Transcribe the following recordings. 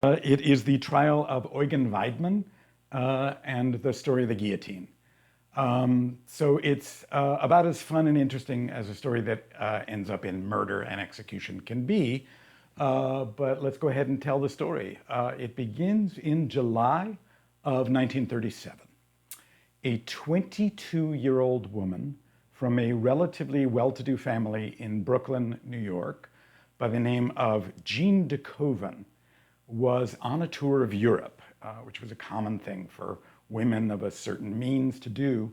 It is the trial of Eugen Weidmann and the story of the guillotine. So it's about as fun and interesting as a story that ends up in murder and execution can be. But let's go ahead and tell the story. It begins in July of 1937. A 22-year-old woman from a relatively well-to-do family in Brooklyn, New York, by the name of Jean de Koven, was on a tour of Europe, which was a common thing for women of a certain means to do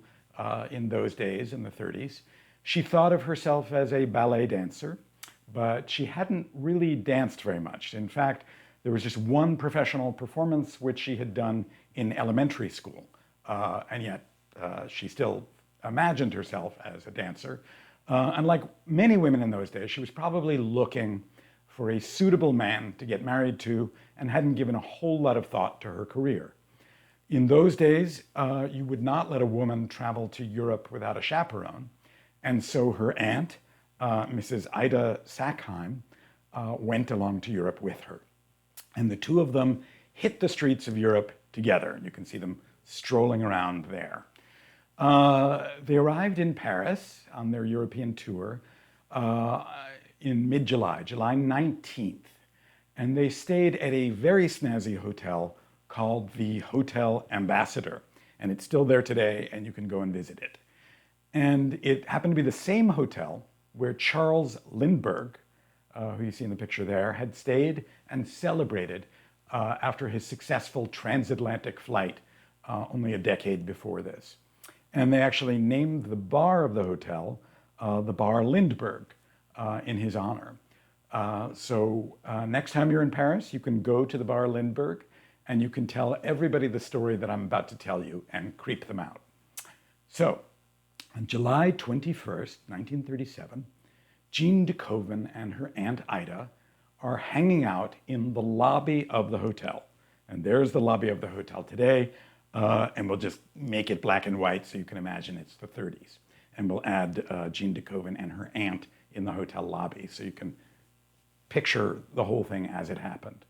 in those days, in the 30s. She thought of herself as a ballet dancer, but she hadn't really danced very much. In fact, there was just one professional performance which she had done in elementary school, and yet she still imagined herself as a dancer. And like many women in those days, she was probably looking for a suitable man to get married to and hadn't given a whole lot of thought to her career. In those days, you would not let a woman travel to Europe without a chaperone. And so her aunt, Mrs. Ida Sackheim, went along to Europe with her. And the two of them hit the streets of Europe together. And you can see them strolling around there. They arrived in Paris on their European tour in mid-July, July 19th. And they stayed at a very snazzy hotel called the Hotel Ambassador. And it's still there today, and you can go and visit it. And it happened to be the same hotel where Charles Lindbergh, who you see in the picture there, had stayed and celebrated after his successful transatlantic flight only a decade before this. And they actually named the bar of the hotel the Bar Lindbergh in his honor. So next time you're in Paris, you can go to the Bar Lindbergh and you can tell everybody the story that I'm about to tell you and creep them out. So on July 21st, 1937, Jean de Koven and her Aunt Ida are hanging out in the lobby of the hotel. And there's the lobby of the hotel today. And we'll just make it black and white so you can imagine it's the 30s. And we'll add Jean de Koven and her aunt in the hotel lobby so you can picture the whole thing as it happened.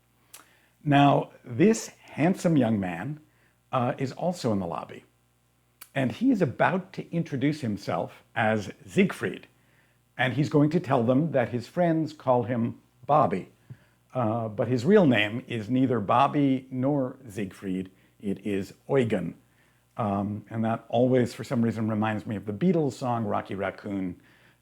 Now, this handsome young man is also in the lobby. And he is about to introduce himself as Siegfried. And he's going to tell them that his friends call him Bobby. But his real name is neither Bobby nor Siegfried. It is Eugen. And that always, for some reason, reminds me of the Beatles song, Rocky Raccoon.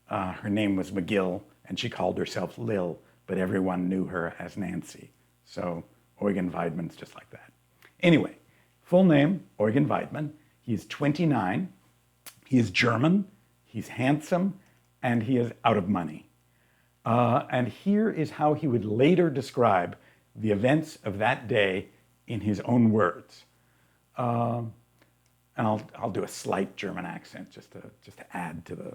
Her name was McGill, and she called herself Lil, but everyone knew her as Nancy. So Eugen Weidmann's just like that. Anyway, full name, Eugen Weidmann. He's 29. He is German. He's handsome, and he is out of money. And here is how he would later describe the events of that day in his own words. And I'll do a slight German accent just to add to the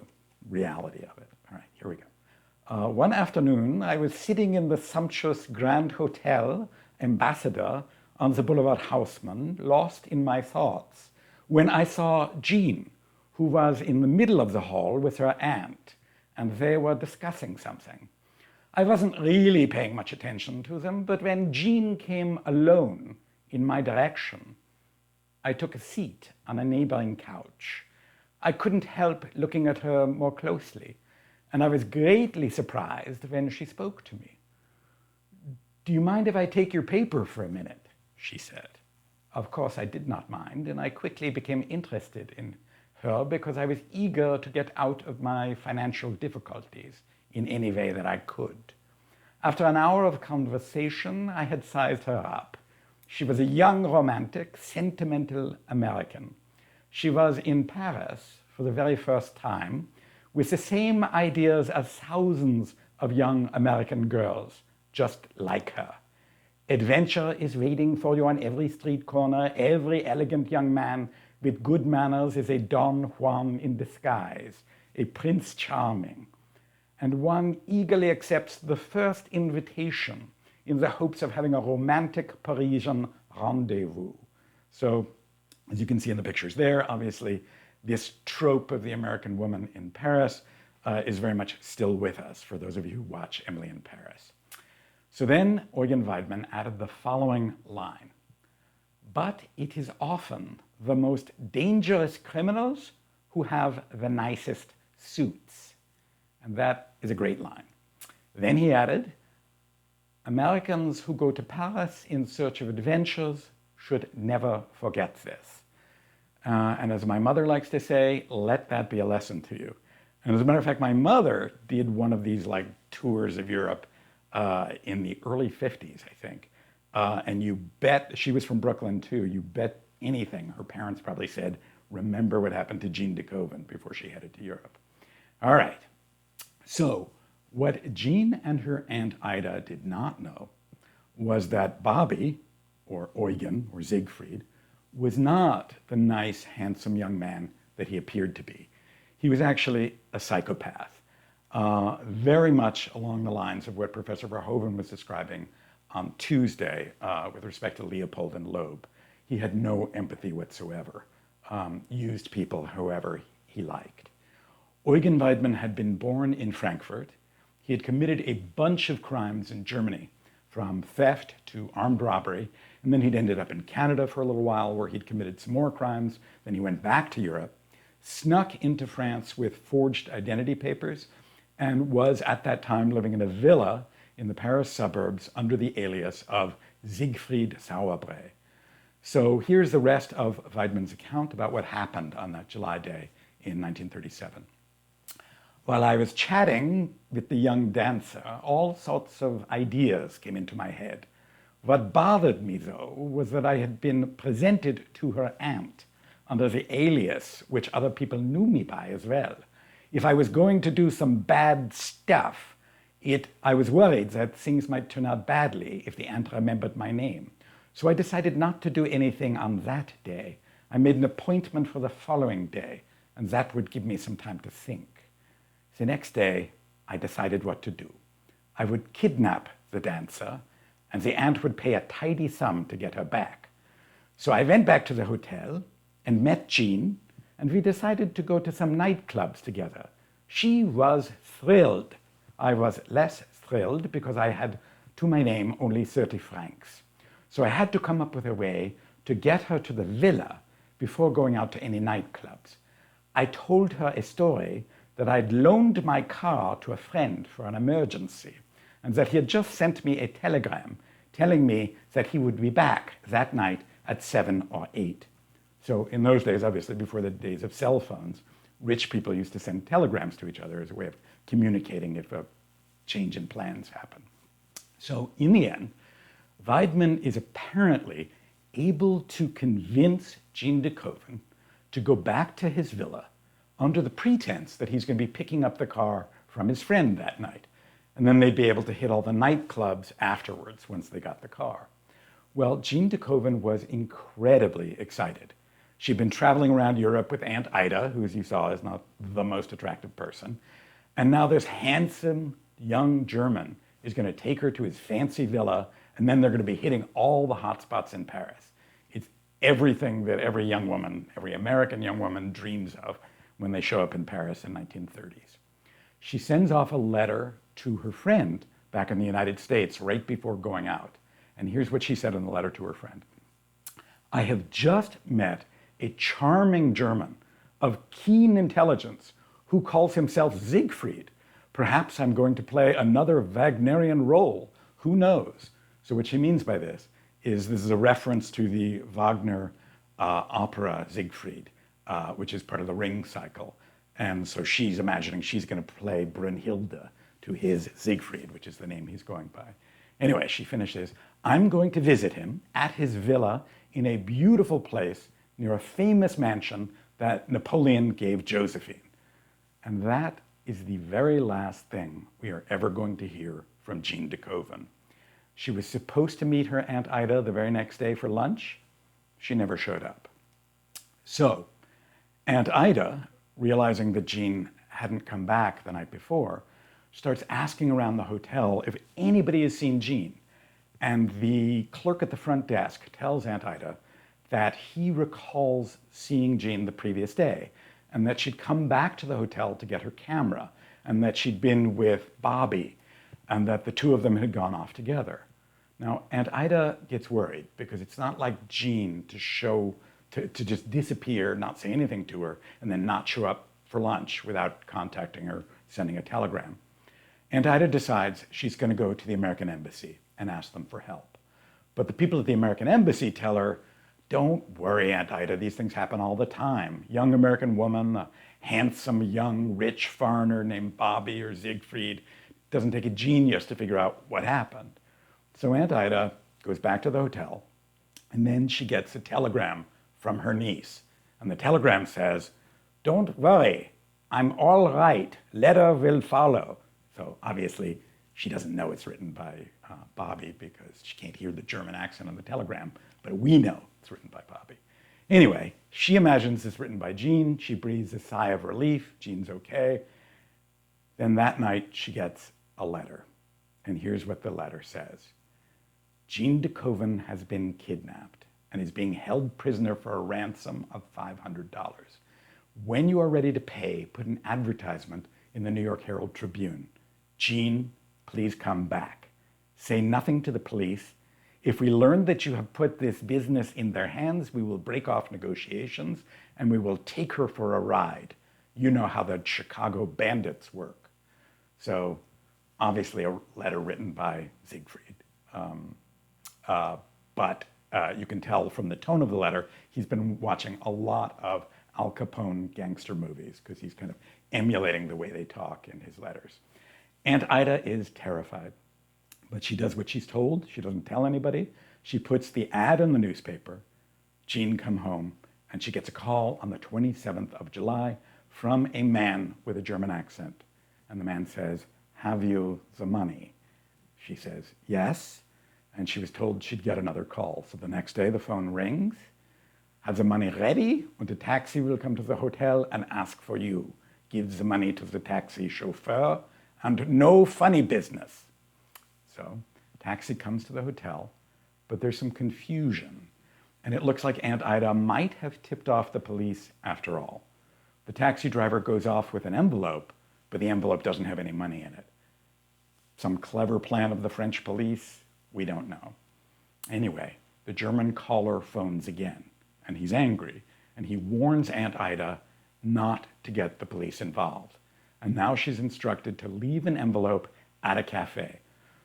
reality of it. All right, here we go. One afternoon, I was sitting in the sumptuous Grand Hotel Ambassador on the Boulevard Haussmann, lost in my thoughts, when I saw Jean, who was in the middle of the hall with her aunt, and they were discussing something. I wasn't really paying much attention to them, but when Jean came alone in my direction, I took a seat on a neighboring couch. I couldn't help looking at her more closely, and I was greatly surprised when she spoke to me. "Do you mind if I take your paper for a minute?" she said. Of course, I did not mind, and I quickly became interested in her because I was eager to get out of my financial difficulties in any way that I could. After an hour of conversation, I had sized her up. She was a young, romantic, sentimental American. She was in Paris for the very first time with the same ideas as thousands of young American girls, just like her. Adventure is waiting for you on every street corner. Every elegant young man with good manners is a Don Juan in disguise, a Prince Charming. And one eagerly accepts the first invitation in the hopes of having a romantic Parisian rendezvous. So, as you can see in the pictures there, obviously, this trope of the American woman in Paris is very much still with us, for those of you who watch Emily in Paris. So then Eugen Weidmann added the following line: "But it is often the most dangerous criminals who have the nicest suits." And that is a great line. Then he added, "Americans who go to Paris in search of adventures should never forget this." And as my mother likes to say, let that be a lesson to you. And as a matter of fact, my mother did one of these like tours of Europe in the early 50s, I think. And you bet, she was from Brooklyn too, you bet anything her parents probably said, remember what happened to Jean de Koven before she headed to Europe. All right, so what Jean and her Aunt Ida did not know was that Bobby, or Eugen, or Siegfried, was not the nice, handsome young man that he appeared to be. He was actually a psychopath, very much along the lines of what Professor Verhoeven was describing on Tuesday with respect to Leopold and Loeb. He had no empathy whatsoever, used people however he liked. Eugen Weidmann had been born in Frankfurt. He had committed a bunch of crimes in Germany, from theft to armed robbery, and then he'd ended up in Canada for a little while where he'd committed some more crimes. Then he went back to Europe, snuck into France with forged identity papers, and was at that time living in a villa in the Paris suburbs under the alias of Siegfried Sauerbrei. So here's the rest of Weidmann's account about what happened on that July day in 1937. While I was chatting with the young dancer, all sorts of ideas came into my head. What bothered me, though, was that I had been presented to her aunt under the alias which other people knew me by as well. If I was going to do some bad stuff, I was worried that things might turn out badly if the aunt remembered my name. So I decided not to do anything on that day. I made an appointment for the following day, and that would give me some time to think. The next day, I decided what to do. I would kidnap the dancer, and the aunt would pay a tidy sum to get her back. So I went back to the hotel and met Jean, and we decided to go to some nightclubs together. She was thrilled. I was less thrilled because I had to my name only 30 francs. So I had to come up with a way to get her to the villa before going out to any nightclubs. I told her a story that I'd loaned my car to a friend for an emergency, and that he had just sent me a telegram telling me that he would be back that night at 7 or 8. So in those days, obviously, before the days of cell phones, rich people used to send telegrams to each other as a way of communicating if a change in plans happened. So in the end, Weidmann is apparently able to convince Jean de Koven to go back to his villa under the pretense that he's going to be picking up the car from his friend that night. And then they'd be able to hit all the nightclubs afterwards once they got the car. Well, Jean de Koven was incredibly excited. She'd been traveling around Europe with Aunt Ida, who, as you saw, is not the most attractive person. And now this handsome young German is going to take her to his fancy villa, and then they're going to be hitting all the hot spots in Paris. It's everything that every young woman, every American young woman dreams of when they show up in Paris in 1930s. She sends off a letter to her friend back in the United States right before going out. And here's what she said in the letter to her friend. I have just met a charming German of keen intelligence who calls himself Siegfried. Perhaps I'm going to play another Wagnerian role. Who knows? So what she means by this is a reference to the Wagner opera Siegfried, which is part of the Ring cycle. And so she's imagining she's going to play Brunhilde to his Siegfried, which is the name he's going by. Anyway, she finishes, I'm going to visit him at his villa in a beautiful place near a famous mansion that Napoleon gave Josephine. And that is the very last thing we are ever going to hear from Jean de Koven. She was supposed to meet her Aunt Ida the very next day for lunch. She never showed up. So Aunt Ida, realizing that Jean hadn't come back the night before, starts asking around the hotel if anybody has seen Jean. And the clerk at the front desk tells Aunt Ida that he recalls seeing Jean the previous day, and that she'd come back to the hotel to get her camera, and that she'd been with Bobby. and that the two of them had gone off together. Now, Aunt Ida gets worried because it's not like Jean to just disappear, not say anything to her, and then not show up for lunch without contacting her, sending a telegram. Aunt Ida decides she's going to go to the American Embassy and ask them for help. But the people at the American Embassy tell her, don't worry, Aunt Ida, these things happen all the time. Young American woman, a handsome, young, rich foreigner named Bobby or Siegfried. Doesn't take a genius to figure out what happened. So Aunt Ida goes back to the hotel, and then she gets a telegram from her niece. And the telegram says, don't worry, I'm all right. Letter will follow. So obviously, she doesn't know it's written by Bobby because she can't hear the German accent on the telegram, but we know it's written by Bobby. Anyway, she imagines it's written by Jean. She breathes a sigh of relief. Jean's okay. Then that night, she gets a letter. And here's what the letter says. Jean de Koven has been kidnapped and is being held prisoner for a ransom of $500. When you are ready to pay, put an advertisement in the New York Herald Tribune. Jean, please come back. Say nothing to the police. If we learn that you have put this business in their hands, we will break off negotiations and we will take her for a ride. You know how the Chicago bandits work. So obviously a letter written by Siegfried. But you can tell from the tone of the letter, he's been watching a lot of Al Capone gangster movies because he's kind of emulating the way they talk in his letters. Aunt Ida is terrified, but she does what she's told. She doesn't tell anybody. She puts the ad in the newspaper, Jean come home, and she gets a call on the 27th of July from a man with a German accent. And the man says, have you the money? She says, yes. And she was told she'd get another call. So the next day the phone rings. Have the money ready? And the taxi will come to the hotel and ask for you. Give the money to the taxi chauffeur and no funny business. So taxi comes to the hotel, but there's some confusion. And it looks like Aunt Ida might have tipped off the police after all. The taxi driver goes off with an envelope, but the envelope doesn't have any money in it. Some clever plan of the French police? We don't know. Anyway, the German caller phones again, and he's angry, and he warns Aunt Ida not to get the police involved. And now she's instructed to leave an envelope at a cafe.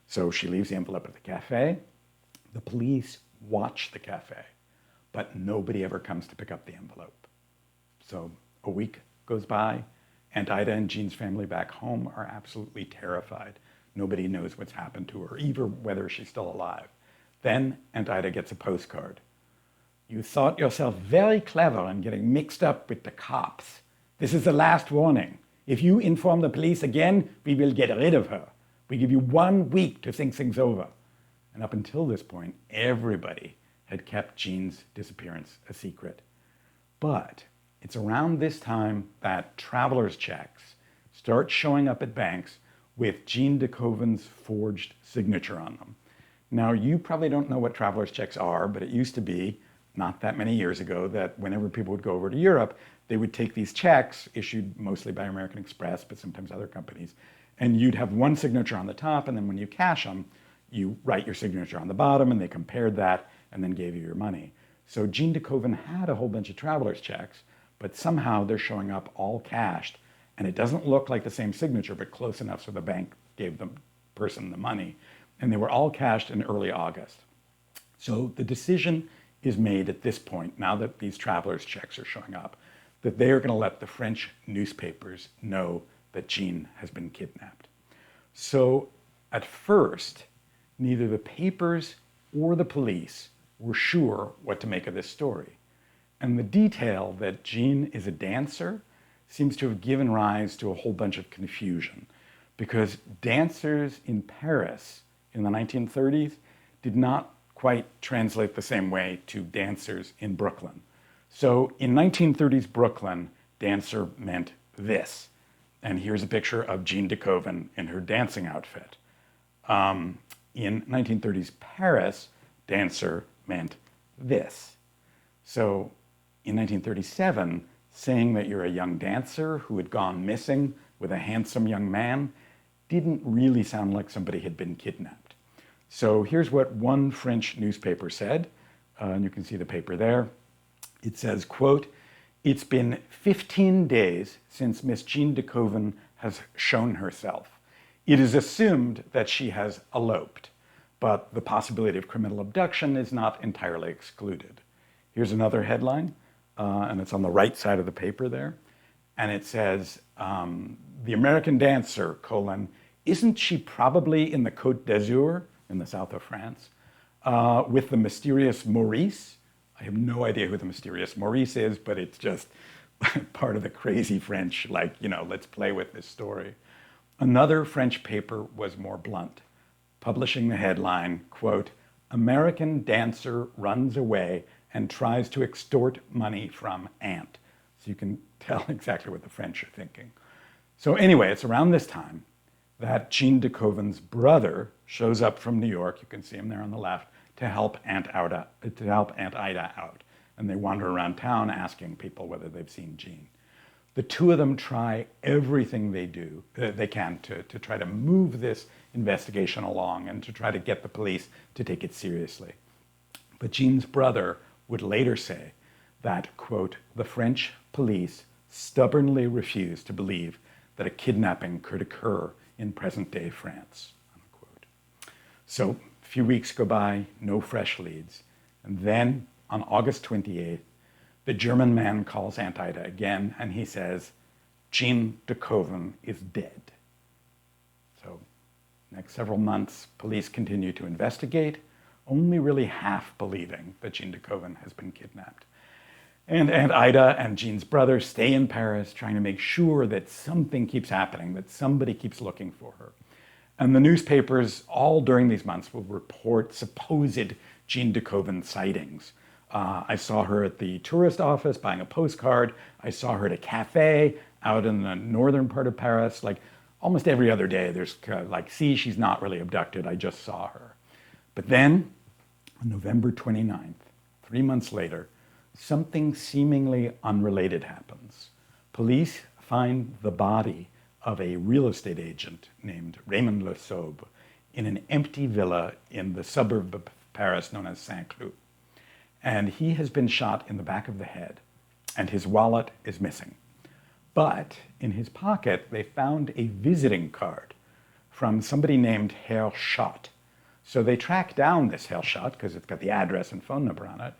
So she leaves the envelope at the cafe. The police watch the cafe, but nobody ever comes to pick up the envelope. So a week goes by. Aunt Ida and Jean's family back home are absolutely terrified. Nobody knows what's happened to her, even whether she's still alive. Then Aunt Ida gets a postcard. You thought yourself very clever in getting mixed up with the cops. This is the last warning. If you inform the police again, we will get rid of her. We give you 1 week to think things over. And up until this point, everybody had kept Jean's disappearance a secret. But it's around this time that traveler's checks start showing up at banks with Jean de Koven's forged signature on them. Now, you probably don't know what traveler's checks are, but it used to be, not that many years ago, that whenever people would go over to Europe, they would take these checks, issued mostly by American Express, but sometimes other companies, and you'd have one signature on the top, and then when you cash them, you write your signature on the bottom, and they compared that, and then gave you your money. So Jean de Koven had a whole bunch of traveler's checks, but somehow they're showing up all cashed, and it doesn't look like the same signature, but close enough so the bank gave the person the money. And they were all cashed in early August. So the decision is made at this point, now that these traveler's checks are showing up, that they are going to let the French newspapers know that Jean has been kidnapped. So at first, neither the papers or the police were sure what to make of this story. And the detail that Jean is a dancer seems to have given rise to a whole bunch of confusion, because dancers in Paris in the 1930s did not quite translate the same way to dancers in Brooklyn. So in 1930s Brooklyn, dancer meant this. And here's a picture of Jean de Koven in her dancing outfit. In 1930s Paris, dancer meant this. So in 1937, saying that you're a young dancer who had gone missing with a handsome young man didn't really sound like somebody had been kidnapped. So here's what one French newspaper said, and you can see the paper there. It says, quote, "It's been 15 days since Miss Jean de Koven has shown herself. It is assumed that she has eloped, but the possibility of criminal abduction is not entirely excluded." Here's another headline, and it's on the right side of the paper there. And it says, "The American dancer, colon, isn't she probably in the Côte d'Azur, in the south of France, with the mysterious Maurice?" I have no idea who the mysterious Maurice is, but it's just part of the crazy French, like, let's play with this story. Another French paper was more blunt, publishing the headline, quote, "American dancer runs away and tries to extort money from aunt." So you can tell exactly what the French are thinking. So anyway, it's around this time that Jean de Koven's brother shows up from New York. You can see him there on the left, to help Aunt Ida out. And they wander around town asking people whether they've seen Jean. The two of them try everything they can to try to move this investigation along and to try to get the police to take it seriously. But Jean's brother would later say that, quote, "The French police stubbornly refuse to believe that a kidnapping could occur in present-day France," unquote. So a few weeks go by, no fresh leads. And then on August 28th, the German man calls Aunt Ida again, and he says, "Jean de Koven is dead." So next several months, police continue to investigate, only really half believing that Jean de Koven has been kidnapped. And Aunt Ida and Jean's brother stay in Paris trying to make sure that something keeps happening, that somebody keeps looking for her. And the newspapers all during these months will report supposed Jean de Koven sightings. I saw her at the tourist office buying a postcard. I saw her at a cafe out in the northern part of Paris. Like almost every other day, there's like, see, she's not really abducted. I just saw her. But then on November 29th, 3 months later, something seemingly unrelated happens. Police find the body of a real estate agent named Raymond Le Saube in an empty villa in the suburb of Paris known as Saint-Cloud. And he has been shot in the back of the head, and his wallet is missing. But in his pocket, they found a visiting card from somebody named Herr Schott. So they track down this Herr Schott, because it's got the address and phone number on it,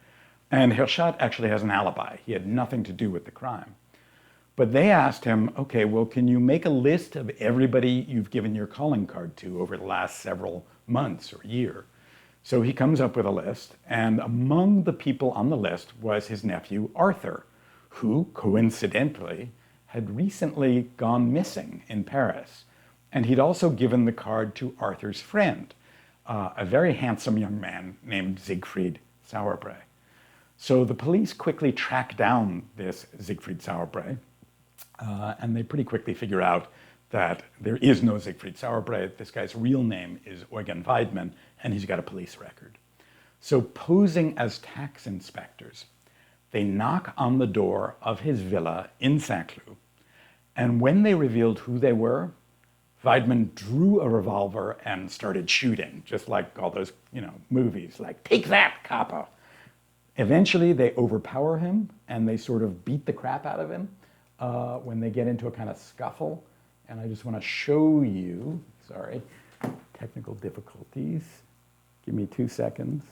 and Herr Schott actually has an alibi. He had nothing to do with the crime. But they asked him, okay, well, can you make a list of everybody you've given your calling card to over the last several months or year? So he comes up with a list, and among the people on the list was his nephew, Arthur, who, coincidentally, had recently gone missing in Paris. And he'd also given the card to Arthur's friend, a very handsome young man named Siegfried Sauerbrei. So the police quickly track down this Siegfried Sauerbrei, and they pretty quickly figure out that there is no Siegfried Sauerbrei. This guy's real name is Eugen Weidmann, and he's got a police record. So posing as tax inspectors, they knock on the door of his villa in Saint-Cloud, and when they revealed who they were, Weidmann drew a revolver and started shooting, just like all those, movies, like, "Take that, capo." Eventually, they overpower him, and they sort of beat the crap out of him when they get into a kind of scuffle. And I just want to show you, sorry, technical difficulties. Give me 2 seconds.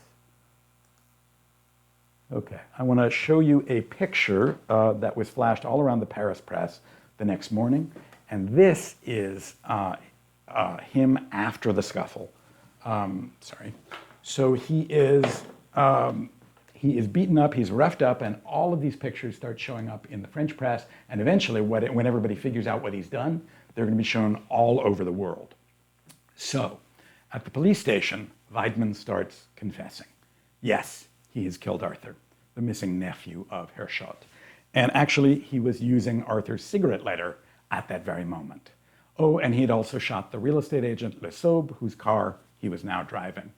Okay, I want to show you a picture that was flashed all around the Paris press the next morning. And this is him after the scuffle. Sorry. So he is beaten up, he's roughed up, and all of these pictures start showing up in the French press. And eventually, when everybody figures out what he's done, they're going to be shown all over the world. So, at the police station, Weidmann starts confessing. Yes, he has killed Arthur, the missing nephew of Herr Schott. And actually, he was using Arthur's cigarette lighter at that very moment. Oh, and he'd also shot the real estate agent Le Saube, whose car he was now driving.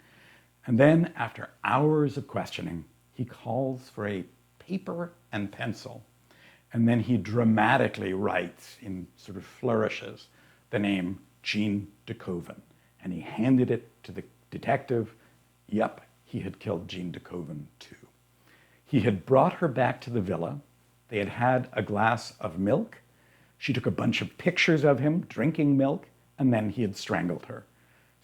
And then, after hours of questioning, he calls for a paper and pencil. And then he dramatically writes, in sort of flourishes, the name Jean de Koven. And he handed it to the detective. Yep, he had killed Jean de Koven too. He had brought her back to the villa. They had had a glass of milk. She took a bunch of pictures of him drinking milk, and then he had strangled her.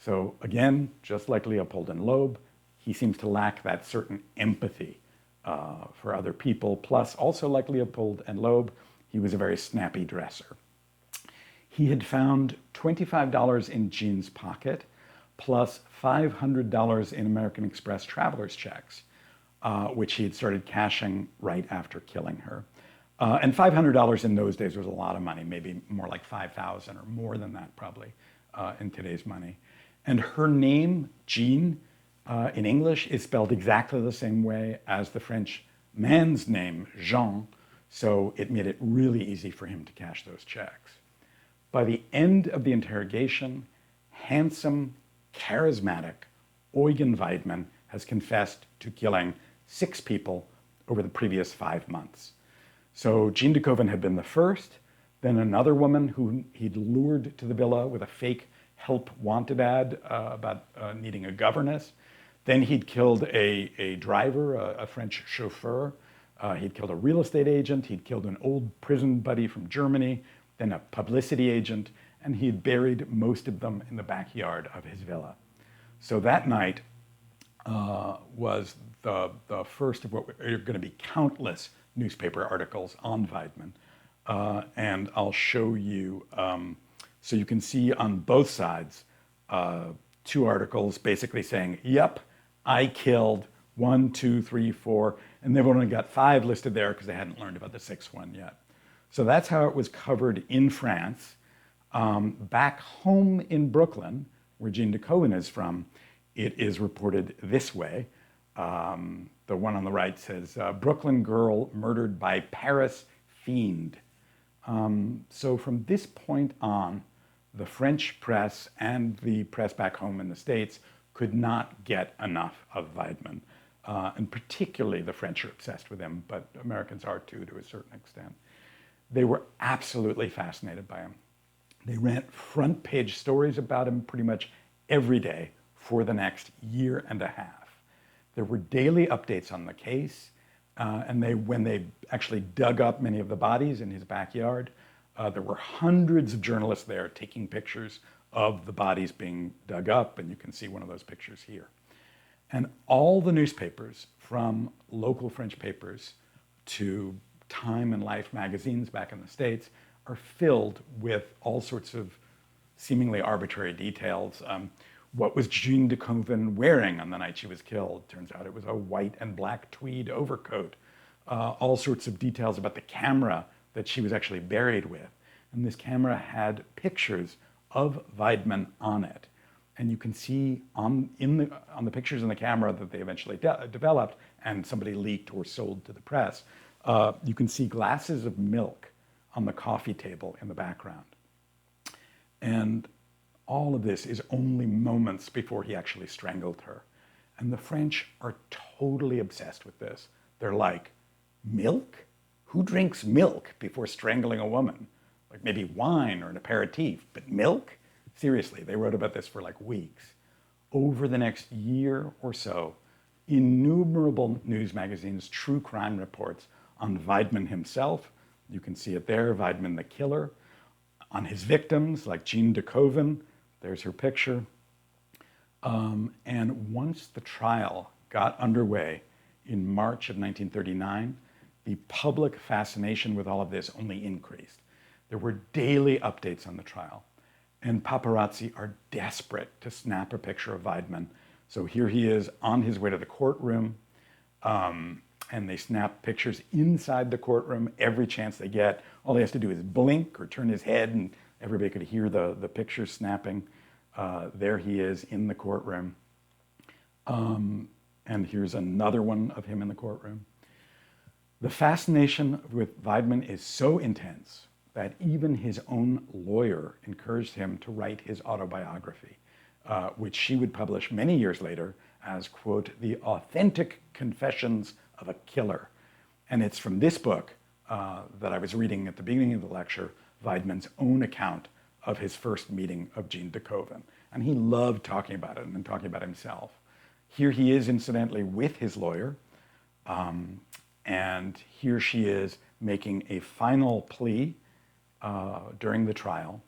So again, just like Leopold and Loeb, he seems to lack that certain empathy for other people. Plus, also like Leopold and Loeb, he was a very snappy dresser. He had found $25 in Jean's pocket, plus $500 in American Express traveler's checks, which he had started cashing right after killing her. And $500 in those days was a lot of money, maybe more like $5,000 or more than that probably in today's money. And her name, Jean, in English is spelled exactly the same way as the French man's name, Jean, so it made it really easy for him to cash those checks. By the end of the interrogation, handsome, charismatic Eugen Weidmann has confessed to killing 6 people over the previous 5 months. So Jean de Koven had been the first, then another woman who he'd lured to the villa with a fake help wanted ad about needing a governess. Then he'd killed a driver, a French chauffeur. He'd killed a real estate agent. He'd killed an old prison buddy from Germany, then a publicity agent, and he had buried most of them in the backyard of his villa. So that night was the first of what are going to be countless newspaper articles on Weidmann. And I'll show you, so you can see on both sides, 2 articles basically saying, yep, I killed 1, 2, 3, 4, and they've only got 5 listed there because they hadn't learned about the 6th one yet. So that's how it was covered in France. Back home in Brooklyn, where Jean de Koven is from, it is reported this way. The one on the right says, Brooklyn girl murdered by Paris fiend. So from this point on, the French press and the press back home in the States could not get enough of Weidmann. And particularly the French are obsessed with him, but Americans are too, to a certain extent. They were absolutely fascinated by him. They ran front page stories about him pretty much every day for the next year and a half. There were daily updates on the case, and when they actually dug up many of the bodies in his backyard, there were hundreds of journalists there taking pictures of the bodies being dug up, and you can see one of those pictures here. And all the newspapers, from local French papers to Time and Life magazines back in the States, are filled with all sorts of seemingly arbitrary details. What was Jean de Koven wearing on the night she was killed? Turns out it was a white and black tweed overcoat. All sorts of details about the camera that she was actually buried with. And this camera had pictures of Weidmann on it. And you can see on the pictures in the camera that they eventually developed and somebody leaked or sold to the press, you can see glasses of milk on the coffee table in the background. And all of this is only moments before he actually strangled her. And the French are totally obsessed with this. They're like, milk? Who drinks milk before strangling a woman? Like maybe wine or an aperitif, but milk? Seriously, they wrote about this for like weeks. Over the next year or so, innumerable news magazines, true crime reports on Weidmann himself. You can see it there, Weidmann the killer. On his victims, like Jean de Koven, there's her picture. And once the trial got underway in March of 1939, the public fascination with all of this only increased. There were daily updates on the trial, and paparazzi are desperate to snap a picture of Weidmann. So here he is on his way to the courtroom, and they snap pictures inside the courtroom every chance they get. All he has to do is blink or turn his head, and everybody could hear the picture snapping. There he is in the courtroom. And here's another one of him in the courtroom. The fascination with Weidmann is so intense that even his own lawyer encouraged him to write his autobiography, which she would publish many years later as, quote, the authentic confessions of a killer. And it's from this book that I was reading at the beginning of the lecture, Weidmann's own account of his first meeting of Jean de Koven. And he loved talking about it and talking about himself. Here he is, incidentally, with his lawyer. And here she is making a final plea during the trial.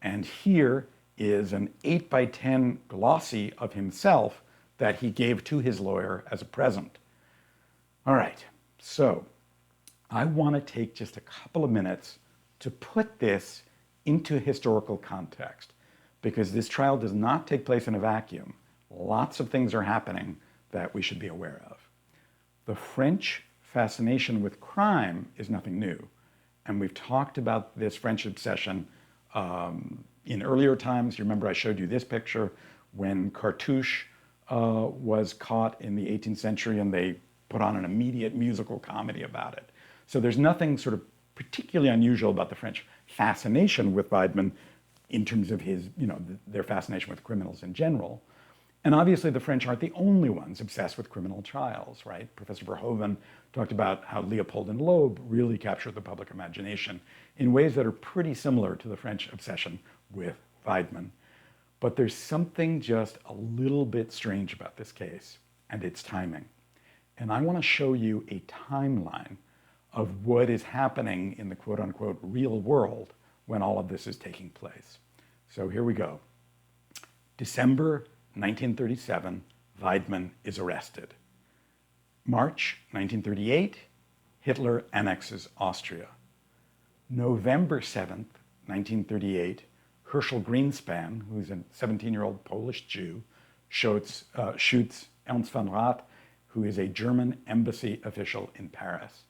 And here is an 8x10 glossy of himself that he gave to his lawyer as a present. All right, so I want to take just a couple of minutes to put this into historical context, because this trial does not take place in a vacuum. Lots of things are happening that we should be aware of. The French fascination with crime is nothing new. And we've talked about this French obsession in earlier times. You remember I showed you this picture when Cartouche was caught in the 18th century, and they put on an immediate musical comedy about it. So there's nothing sort of particularly unusual about the French fascination with Weidmann in terms of his, their fascination with criminals in general. And obviously the French aren't the only ones obsessed with criminal trials, right? Professor Verhoeven talked about how Leopold and Loeb really captured the public imagination in ways that are pretty similar to the French obsession with Weidmann. But there's something just a little bit strange about this case, and its timing. And I want to show you a timeline of what is happening in the quote-unquote real world when all of this is taking place. So here we go. December 1937, Weidmann is arrested. March 1938, Hitler annexes Austria. November 7th, 1938, Herschel Greenspan, who's a 17-year-old Polish Jew, shoots Ernst von Rath, who is a German embassy official in Paris.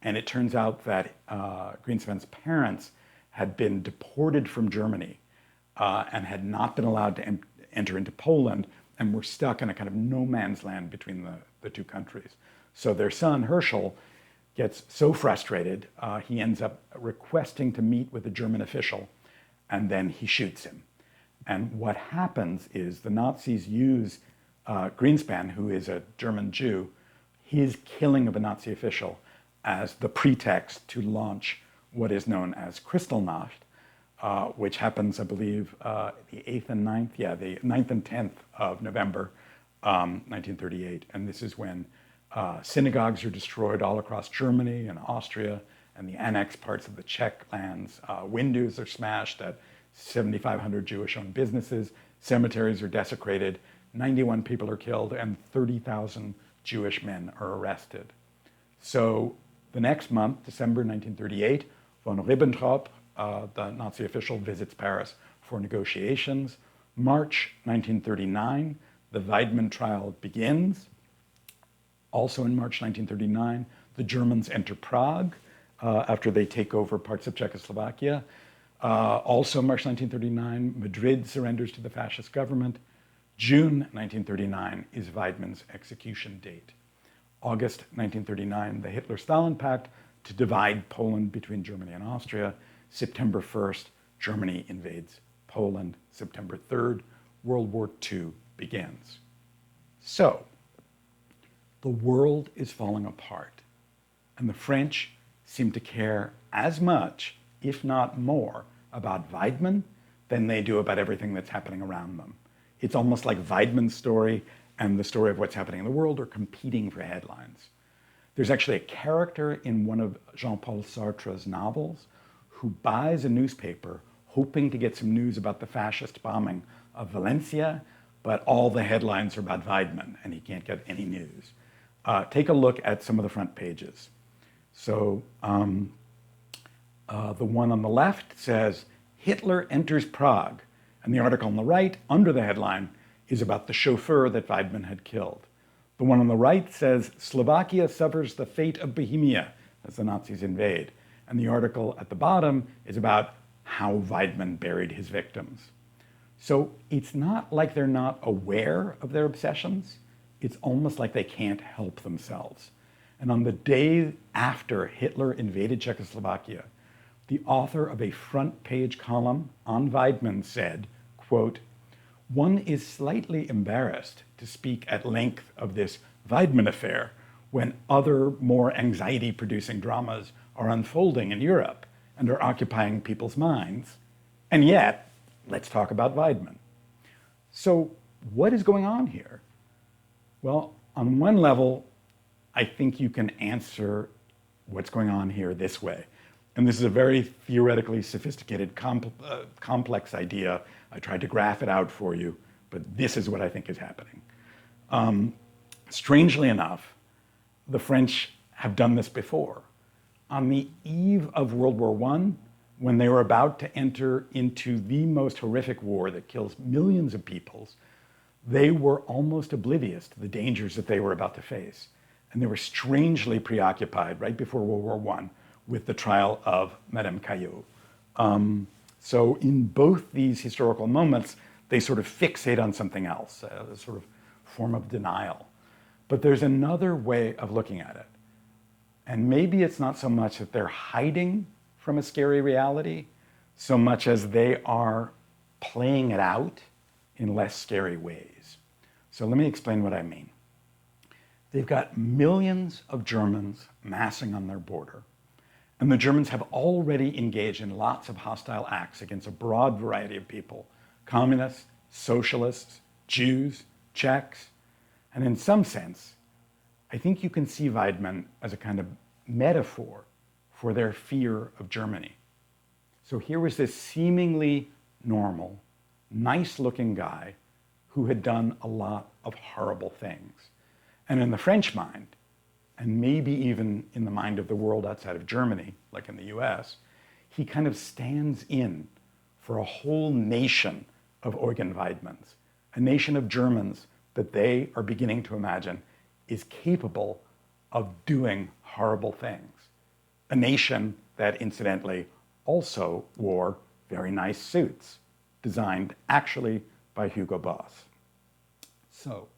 And it turns out that Greenspan's parents had been deported from Germany and had not been allowed to enter into Poland, and were stuck in a kind of no man's land between the two countries. So their son, Herschel, gets so frustrated, he ends up requesting to meet with a German official, and then he shoots him. And what happens is the Nazis use Greenspan, who is a German Jew, his killing of a Nazi official, as the pretext to launch what is known as Kristallnacht, which happens, I believe, the 8th and 9th, the 9th and 10th of November, 1938. And this is when synagogues are destroyed all across Germany and Austria and the annexed parts of the Czech lands. Windows are smashed at 7,500 Jewish-owned businesses. Cemeteries are desecrated. 91 people are killed, and 30,000 Jewish men are arrested. So the next month, December 1938, von Ribbentrop, the Nazi official, visits Paris for negotiations. March 1939, the Weidmann trial begins. Also in March 1939, the Germans enter Prague after they take over parts of Czechoslovakia. Also March 1939, Madrid surrenders to the fascist government. June 1939 is Weidmann's execution date. August 1939, the Hitler-Stalin Pact to divide Poland between Germany and Austria. September 1st, Germany invades Poland. September 3rd, World War II begins. So, the world is falling apart, and the French seem to care as much, if not more, about Weidmann than they do about everything that's happening around them. It's almost like Weidmann's story and the story of what's happening in the world are competing for headlines. There's actually a character in one of Jean-Paul Sartre's novels who buys a newspaper hoping to get some news about the fascist bombing of Valencia, but all the headlines are about Weidmann and he can't get any news. Take a look at some of the front pages. So the one on the left says, Hitler enters Prague. And the article on the right, under the headline, is about the chauffeur that Weidmann had killed. The one on the right says, Slovakia suffers the fate of Bohemia as the Nazis invade. And the article at the bottom is about how Weidmann buried his victims. So it's not like they're not aware of their obsessions. It's almost like they can't help themselves. And on the day after Hitler invaded Czechoslovakia, the author of a front page column on Weidmann said, quote, one is slightly embarrassed to speak at length of this Weidmann affair when other more anxiety-producing dramas are unfolding in Europe and are occupying people's minds, And yet, let's talk about Weidmann. So what is going on here? Well, on one level, I think you can answer what's going on here this way. And this is a very theoretically sophisticated, complex idea. I tried to graph it out for you, but this is what I think is happening. Strangely enough, the French have done this before. On the eve of World War I, when they were about to enter into the most horrific war that kills millions of people, they were almost oblivious to the dangers that they were about to face. And they were strangely preoccupied right before World War I with the trial of Madame Caillot. So in both these historical moments, they sort of fixate on something else, a sort of form of denial. But there's another way of looking at it. And maybe it's not so much that they're hiding from a scary reality, so much as they are playing it out in less scary ways. So let me explain what I mean. They've got millions of Germans massing on their border. And the Germans have already engaged in lots of hostile acts against a broad variety of people: communists, socialists, Jews, Czechs. And in some sense, I think you can see Weidmann as a kind of metaphor for their fear of Germany. So here was this seemingly normal, nice-looking guy who had done a lot of horrible things. And in the French mind, and maybe even in the mind of the world outside of Germany, like in the US, he kind of stands in for a whole nation of Eugen Weidmanns, a nation of Germans that they are beginning to imagine is capable of doing horrible things. A nation that, incidentally, also wore very nice suits, designed actually by Hugo Boss. So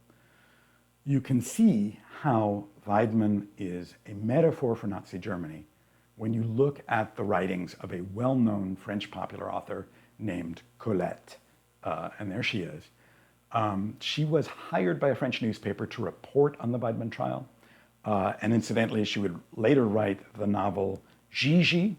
you can see how Weidmann is a metaphor for Nazi Germany when you look at the writings of a well-known French popular author named Colette. And there she is. She was hired by a French newspaper to report on the Weidmann trial. And incidentally, she would later write the novel Gigi,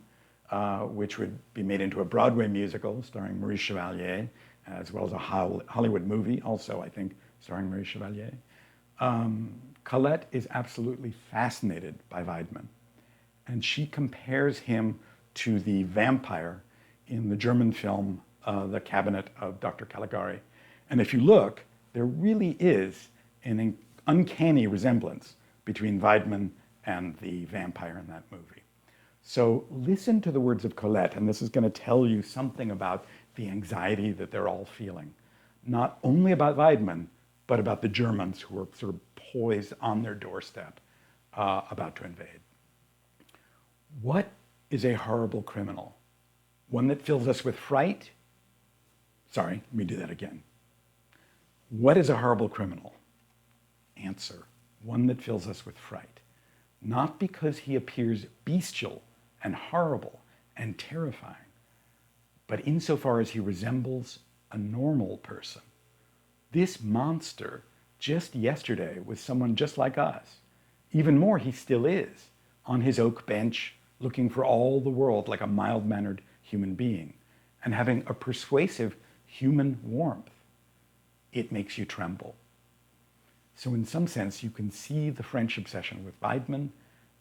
which would be made into a Broadway musical starring Maurice Chevalier, as well as a Hollywood movie, also, I think, starring Maurice Chevalier. Colette is absolutely fascinated by Weidmann, and she compares him to the vampire in the German film The Cabinet of Dr. Caligari. And if you look, there really is an uncanny resemblance between Weidmann and the vampire in that movie. So listen to the words of Colette, and this is going to tell you something about the anxiety that they're all feeling. Not only about Weidmann, but about the Germans who are sort of poised on their doorstep, about to invade. What is a horrible criminal? One that fills us with fright? Sorry, let me do that again. What is a horrible criminal? Answer: one that fills us with fright. Not because he appears bestial and horrible and terrifying, but insofar as he resembles a normal person. This monster just yesterday was someone just like us. Even more, he still is, on his oak bench, looking for all the world like a mild-mannered human being, and having a persuasive human warmth. It makes you tremble. So in some sense, you can see the French obsession with Weidmann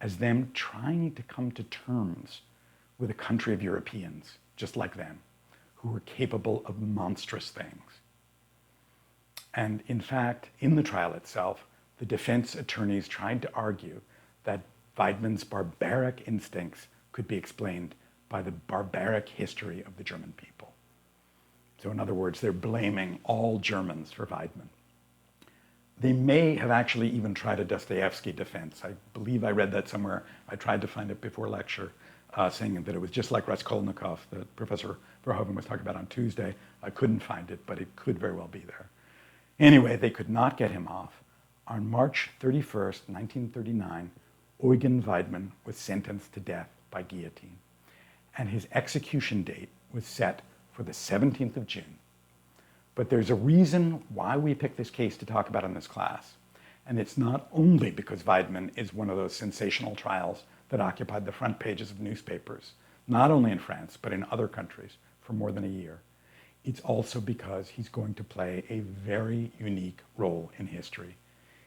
as them trying to come to terms with a country of Europeans, just like them, who were capable of monstrous things. And in fact, in the trial itself, the defense attorneys tried to argue that Weidmann's barbaric instincts could be explained by the barbaric history of the German people. So in other words, they're blaming all Germans for Weidmann. They may have actually even tried a Dostoevsky defense. I believe I read that somewhere. I tried to find it before lecture, saying that it was just like Raskolnikov that Professor Verhoeven was talking about on Tuesday. I couldn't find it, but it could very well be there. Anyway, they could not get him off. On March 31st, 1939, Eugen Weidmann was sentenced to death by guillotine, and his execution date was set for the 17th of June. But there's a reason why we picked this case to talk about in this class. And it's not only because Weidmann is one of those sensational trials that occupied the front pages of newspapers, not only in France, but in other countries for more than a year, it's also because he's going to play a very unique role in history.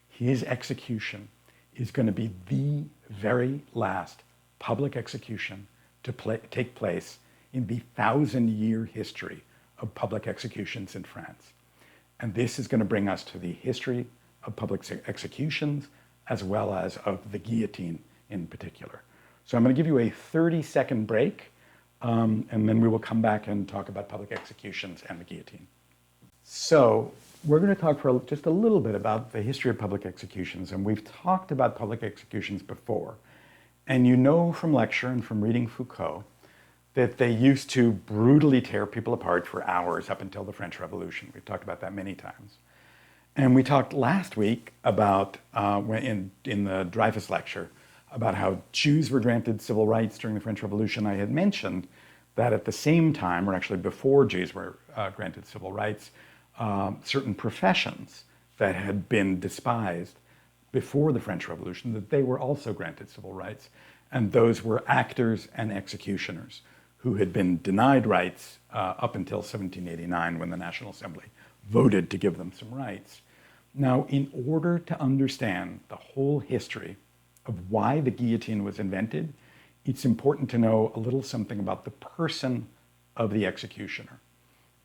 His execution is going to be the very last public execution to take place in the 1,000-year history of public executions in France. And this is going to bring us to the history of public executions as well as of the guillotine in particular. So I'm going to give you a 30-second break, and then we will come back and talk about public executions and the guillotine. So we're going to talk for just a little bit about the history of public executions, and we've talked about public executions before. And you know from lecture and from reading Foucault that they used to brutally tear people apart for hours up until the French Revolution. We've talked about that many times. And we talked last week about, in the Dreyfus lecture, about how Jews were granted civil rights during the French Revolution. I had mentioned that at the same time, or actually before Jews were granted civil rights, certain professions that had been despised before the French Revolution, that they were also granted civil rights. And those were actors and executioners who had been denied rights up until 1789 when the National Assembly voted to give them some rights. Now, in order to understand the whole history of why the guillotine was invented, it's important to know a little something about the person of the executioner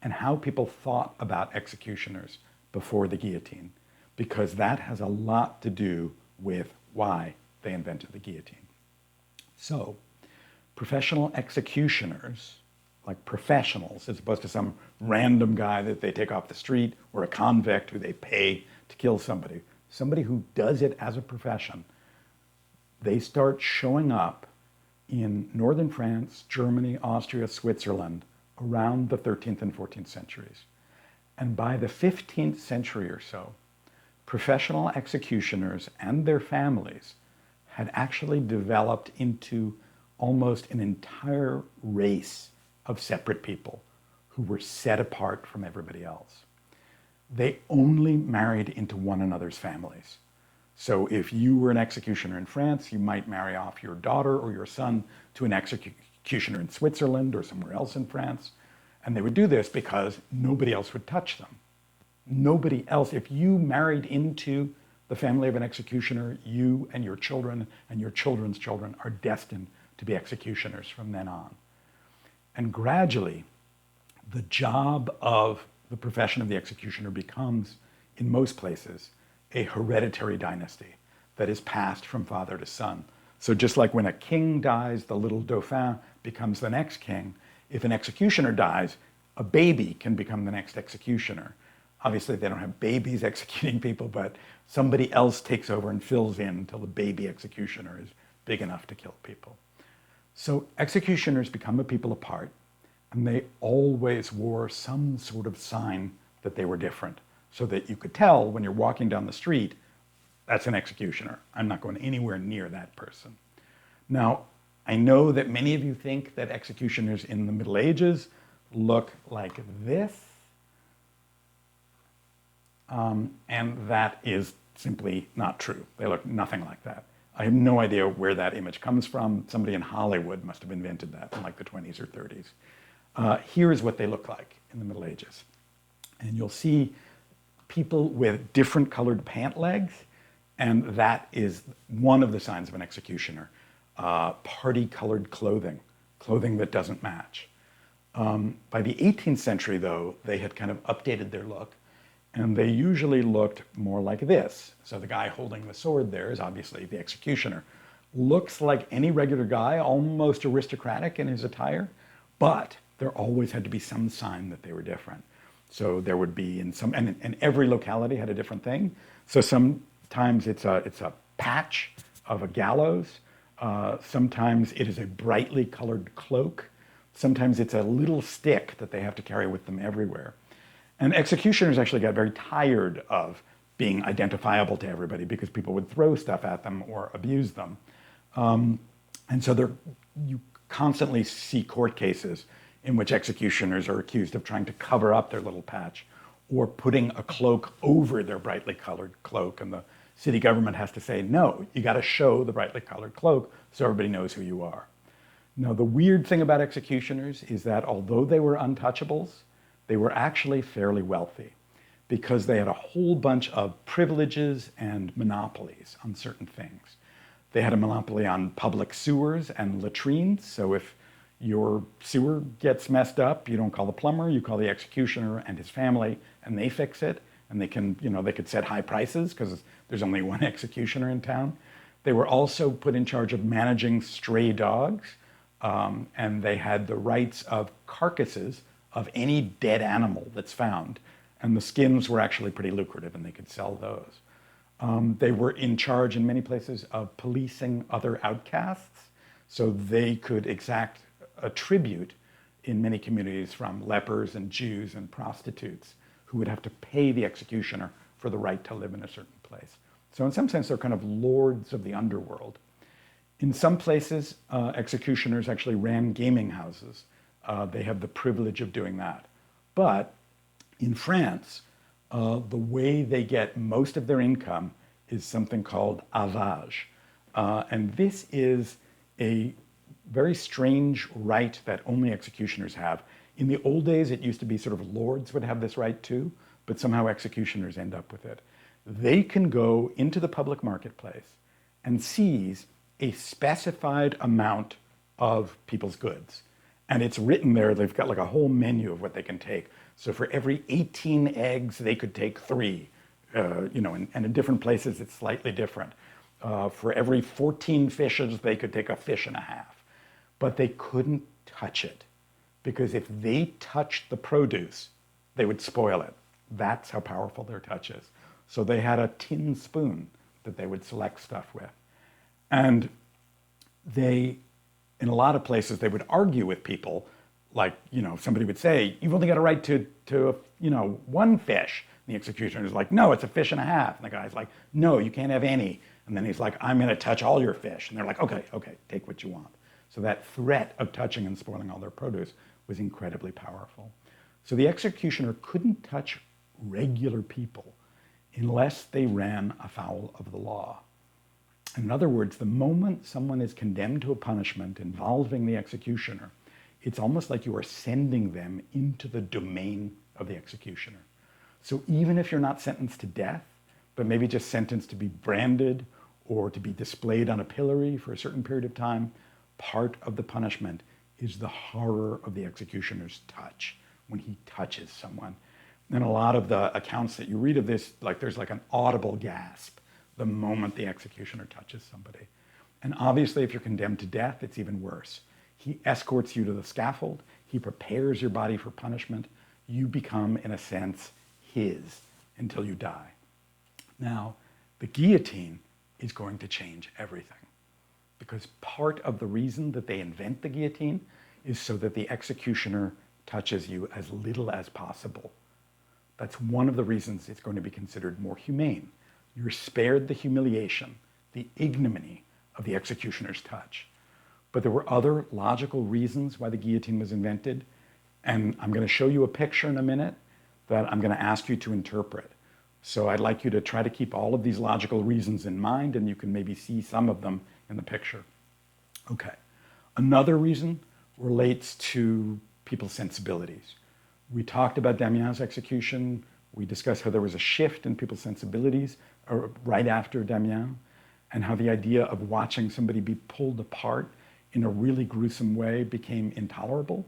and how people thought about executioners before the guillotine, because that has a lot to do with why they invented the guillotine. So, professional executioners, like professionals, as opposed to some random guy that they take off the street or a convict who they pay to kill somebody who does it as a profession, they start showing up in northern France, Germany, Austria, Switzerland around the 13th and 14th centuries. And by the 15th century or so, professional executioners and their families had actually developed into almost an entire race of separate people who were set apart from everybody else. They only married into one another's families. So if you were an executioner in France, you might marry off your daughter or your son to an executioner in Switzerland or somewhere else in France. And they would do this because nobody else would touch them. Nobody else, if you married into the family of an executioner, you and your children and your children's children are destined to be executioners from then on. And gradually, the job of the profession of the executioner becomes, in most places, a hereditary dynasty that is passed from father to son. So just like when a king dies, the little dauphin becomes the next king. If an executioner dies, a baby can become the next executioner. Obviously, they don't have babies executing people, but somebody else takes over and fills in until the baby executioner is big enough to kill people. So executioners become a people apart, and they always wore some sort of sign that they were different, so that you could tell when you're walking down the street, that's an executioner. I'm not going anywhere near that person. Now, I know that many of you think that executioners in the Middle Ages look like this, and that is simply not true. They look nothing like that. I have no idea where that image comes from. Somebody in Hollywood must have invented that in like the 20s or 30s. Here is what they look like in the Middle Ages. And you'll see people with different colored pant legs, and that is one of the signs of an executioner. Party-colored clothing that doesn't match. By the 18th century, though, they had kind of updated their look, and they usually looked more like this. So the guy holding the sword there is obviously the executioner. Looks like any regular guy, almost aristocratic in his attire, but there always had to be some sign that they were different. So there would be and every locality had a different thing. So sometimes it's a patch of a gallows. Sometimes it is a brightly colored cloak. Sometimes it's a little stick that they have to carry with them everywhere. And executioners actually got very tired of being identifiable to everybody because people would throw stuff at them or abuse them. And so you constantly see court cases in which executioners are accused of trying to cover up their little patch or putting a cloak over their brightly colored cloak. And the city government has to say, no, you got to show the brightly colored cloak so everybody knows who you are. Now, the weird thing about executioners is that although they were untouchables, they were actually fairly wealthy because they had a whole bunch of privileges and monopolies on certain things. They had a monopoly on public sewers and latrines. So if your sewer gets messed up, you don't call the plumber, you call the executioner and his family, and they fix it. And they can, they could set high prices because there's only one executioner in town. They were also put in charge of managing stray dogs, and they had the rights of carcasses of any dead animal that's found. And the skins were actually pretty lucrative, and they could sell those. They were in charge in many places of policing other outcasts, so they could exact a tribute in many communities from lepers and Jews and prostitutes who would have to pay the executioner for the right to live in a certain place. So in some sense, they're kind of lords of the underworld. In some places, executioners actually ran gaming houses. They have the privilege of doing that. But in France, the way they get most of their income is something called avage. And this is a very strange right that only executioners have. In the old days, it used to be sort of lords would have this right too, but somehow executioners end up with it. They can go into the public marketplace and seize a specified amount of people's goods. And it's written there, they've got like a whole menu of what they can take. So for every 18 eggs, they could take 3, and in different places, it's slightly different. For every 14 fishes, they could take a fish and a half. But they couldn't touch it, because if they touched the produce, they would spoil it. That's how powerful their touch is. So they had a tin spoon that they would select stuff with. And they, in a lot of places, they would argue with people, like, somebody would say, you've only got a right to one fish. And the executioner is like, no, it's a fish and a half. And the guy's like, no, you can't have any. And then he's like, I'm going to touch all your fish. And they're like, okay, take what you want. So that threat of touching and spoiling all their produce was incredibly powerful. So the executioner couldn't touch regular people unless they ran afoul of the law. In other words, the moment someone is condemned to a punishment involving the executioner, it's almost like you are sending them into the domain of the executioner. So even if you're not sentenced to death, but maybe just sentenced to be branded or to be displayed on a pillory for a certain period of time, part of the punishment is the horror of the executioner's touch, when he touches someone. And a lot of the accounts that you read of this, like there's like an audible gasp the moment the executioner touches somebody. And obviously, if you're condemned to death, it's even worse. He escorts you to the scaffold. He prepares your body for punishment. You become, in a sense, his until you die. Now, the guillotine is going to change everything, because part of the reason that they invent the guillotine is so that the executioner touches you as little as possible. That's one of the reasons it's going to be considered more humane. You're spared the humiliation, the ignominy of the executioner's touch. But there were other logical reasons why the guillotine was invented, and I'm going to show you a picture in a minute that I'm going to ask you to interpret. So I'd like you to try to keep all of these logical reasons in mind, and you can maybe see some of them in the picture. Okay. Another reason relates to people's sensibilities. We talked about Damien's execution. We discussed how there was a shift in people's sensibilities right after Damien, and how the idea of watching somebody be pulled apart in a really gruesome way became intolerable,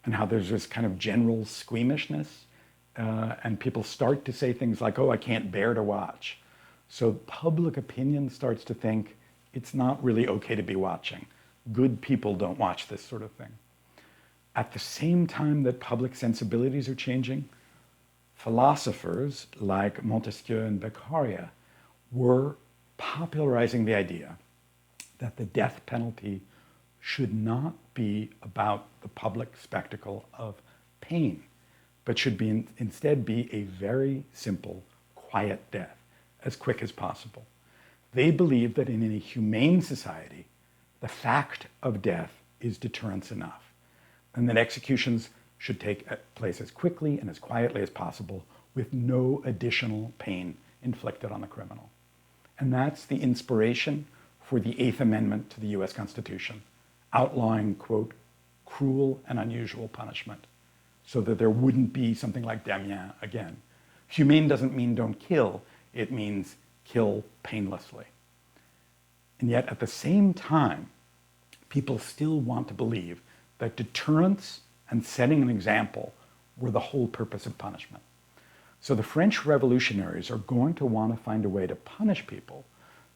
and how there's this kind of general squeamishness, and people start to say things like, oh, I can't bear to watch. So public opinion starts to think it's not really okay to be watching. Good people don't watch this sort of thing. At the same time that public sensibilities are changing, philosophers like Montesquieu and Beccaria were popularizing the idea that the death penalty should not be about the public spectacle of pain, but should be instead be a very simple, quiet death, as quick as possible. They believed that in a humane society, the fact of death is deterrence enough, and that executions should take place as quickly and as quietly as possible with no additional pain inflicted on the criminal. And that's the inspiration for the Eighth Amendment to the US Constitution. outlawing, quote, cruel and unusual punishment, so that there wouldn't be something like Damien again. Humane doesn't mean don't kill, it means kill painlessly. And yet at the same time, people still want to believe that deterrence and setting an example were the whole purpose of punishment. So the French revolutionaries are going to want to find a way to punish people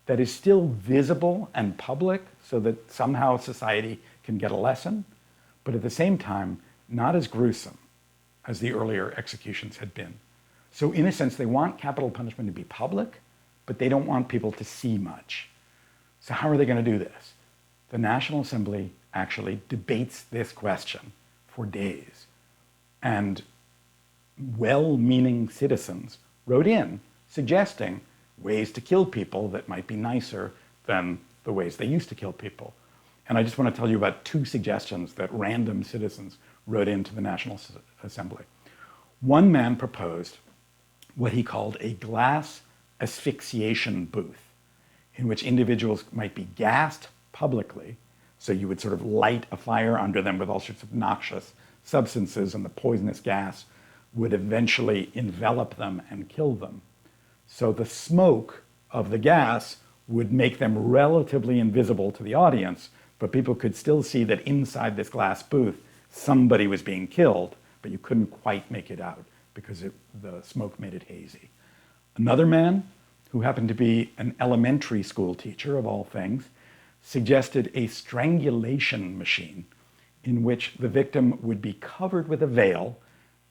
that is still visible and public so that somehow society can get a lesson, but at the same time, not as gruesome as the earlier executions had been. So in a sense, they want capital punishment to be public, but they don't want people to see much. So how are they going to do this? The National Assembly actually debates this question for days. And well-meaning citizens wrote in suggesting ways to kill people that might be nicer than the ways they used to kill people. And I just want to tell you about two suggestions that random citizens wrote into the National Assembly. One man proposed what he called a glass asphyxiation booth, in which individuals might be gassed publicly, so you would sort of light a fire under them with all sorts of noxious substances, and the poisonous gas would eventually envelop them and kill them. So the smoke of the gas would make them relatively invisible to the audience, but people could still see that inside this glass booth, somebody was being killed, but you couldn't quite make it out because the smoke made it hazy. Another man, who happened to be an elementary school teacher of all things, suggested a strangulation machine in which the victim would be covered with a veil,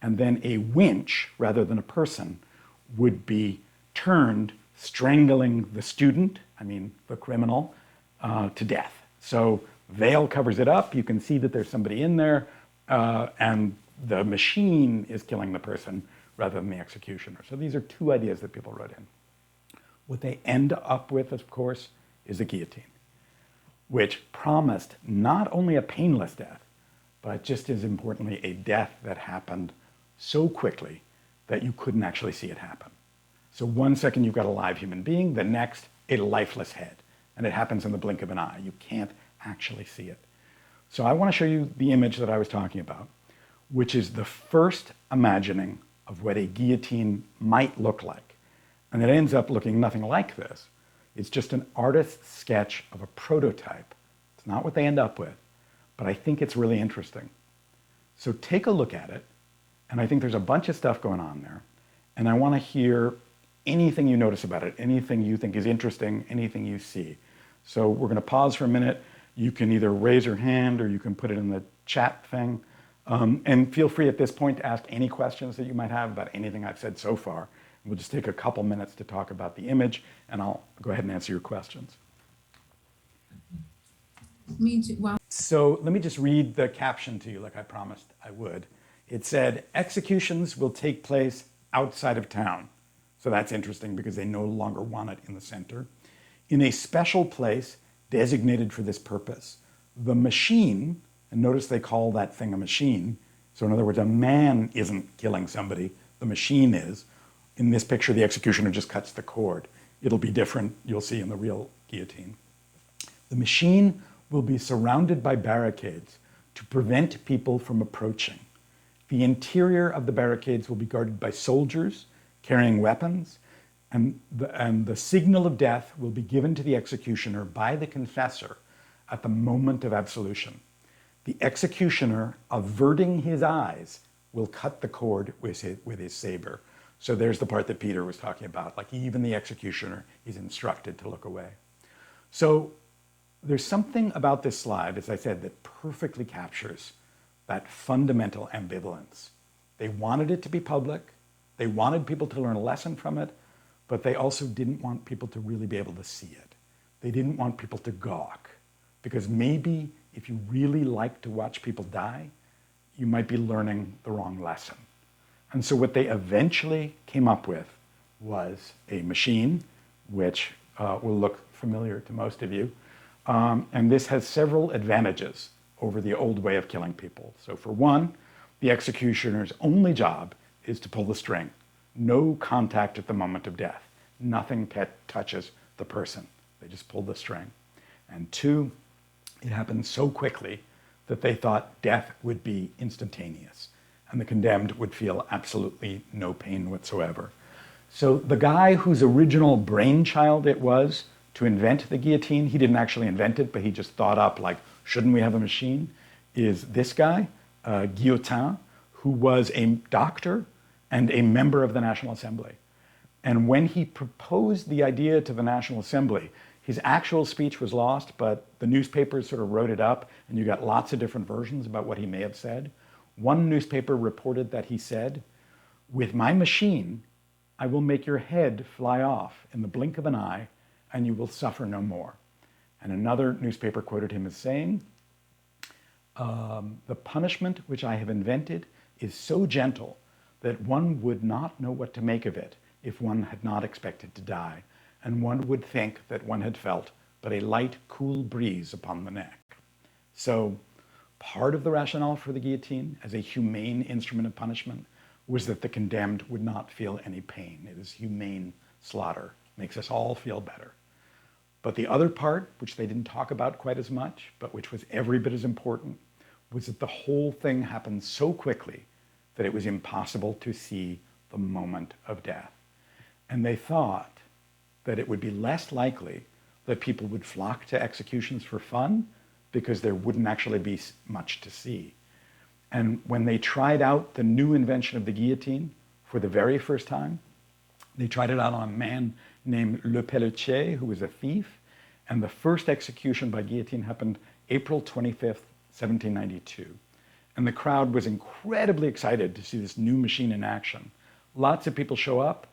and then a winch, rather than a person, would be turned, strangling the student, the criminal, to death. So veil covers it up, you can see that there's somebody in there, and the machine is killing the person rather than the executioner. So these are two ideas that people wrote in. What they end up with, of course, is a guillotine, which promised not only a painless death, but just as importantly, a death that happened so quickly that you couldn't actually see it happen. So 1 second you've got a live human being, the next a lifeless head. And it happens in the blink of an eye. You can't actually see it. So I want to show you the image that I was talking about, which is the first imagining of what a guillotine might look like. And it ends up looking nothing like this. It's just an artist's sketch of a prototype. It's not what they end up with, but I think it's really interesting. So take a look at it, and I think there's a bunch of stuff going on there, and I want to hear anything you notice about it, anything you think is interesting, anything you see. So we're going to pause for a minute. You can either raise your hand or you can put it in the chat thing. And feel free at this point to ask any questions that you might have about anything I've said so far. We'll just take a couple minutes to talk about the image, and I'll go ahead and answer your questions. Me too. Wow. So let me just read the caption to you like I promised I would. It said, executions will take place outside of town. So that's interesting because they no longer want it in the center. In a special place designated for this purpose. The machine, and notice they call that thing a machine. So in other words, a man isn't killing somebody, the machine is. In this picture, the executioner just cuts the cord. It'll be different, you'll see in the real guillotine. The machine will be surrounded by barricades to prevent people from approaching. The interior of the barricades will be guarded by soldiers carrying weapons, and the signal of death will be given to the executioner by the confessor at the moment of absolution. The executioner, averting his eyes, will cut the cord with his saber. So there's the part that Peter was talking about, like even the executioner is instructed to look away. So there's something about this slide, as I said, that perfectly captures that fundamental ambivalence. They wanted it to be public, they wanted people to learn a lesson from it, but they also didn't want people to really be able to see it. They didn't want people to gawk, because maybe if you really like to watch people die, you might be learning the wrong lesson. And so what they eventually came up with was a machine, which will look familiar to most of you. And this has several advantages over the old way of killing people. So for one, the executioner's only job is to pull the string. No contact at the moment of death. Nothing touches the person. They just pull the string. And two, It happened so quickly that they thought death would be instantaneous and the condemned would feel absolutely no pain whatsoever. So the guy whose original brainchild it was to invent the guillotine, he didn't actually invent it, but he just thought up, like, shouldn't we have a machine, is this guy, Guillotine, who was a doctor and a member of the National Assembly. And when he proposed the idea to the National Assembly, his actual speech was lost, but the newspapers sort of wrote it up, and you got lots of different versions about what he may have said. One newspaper reported that he said, "With my machine, I will make your head fly off in the blink of an eye, and you will suffer no more." And another newspaper quoted him as saying, "The punishment which I have invented is so gentle that one would not know what to make of it if one had not expected to die, and one would think that one had felt but a light, cool breeze upon the neck." So part of the rationale for the guillotine as a humane instrument of punishment was that the condemned would not feel any pain. It is humane slaughter, makes us all feel better. But the other part, which they didn't talk about quite as much, but which was every bit as important, was that the whole thing happened so quickly that it was impossible to see the moment of death. And they thought that it would be less likely that people would flock to executions for fun because there wouldn't actually be much to see. And when they tried out the new invention of the guillotine for the very first time, they tried it out on a man named Le Pelletier, who was a thief, and the first execution by guillotine happened April 25th, 1792. And the crowd was incredibly excited to see this new machine in action. Lots of people show up,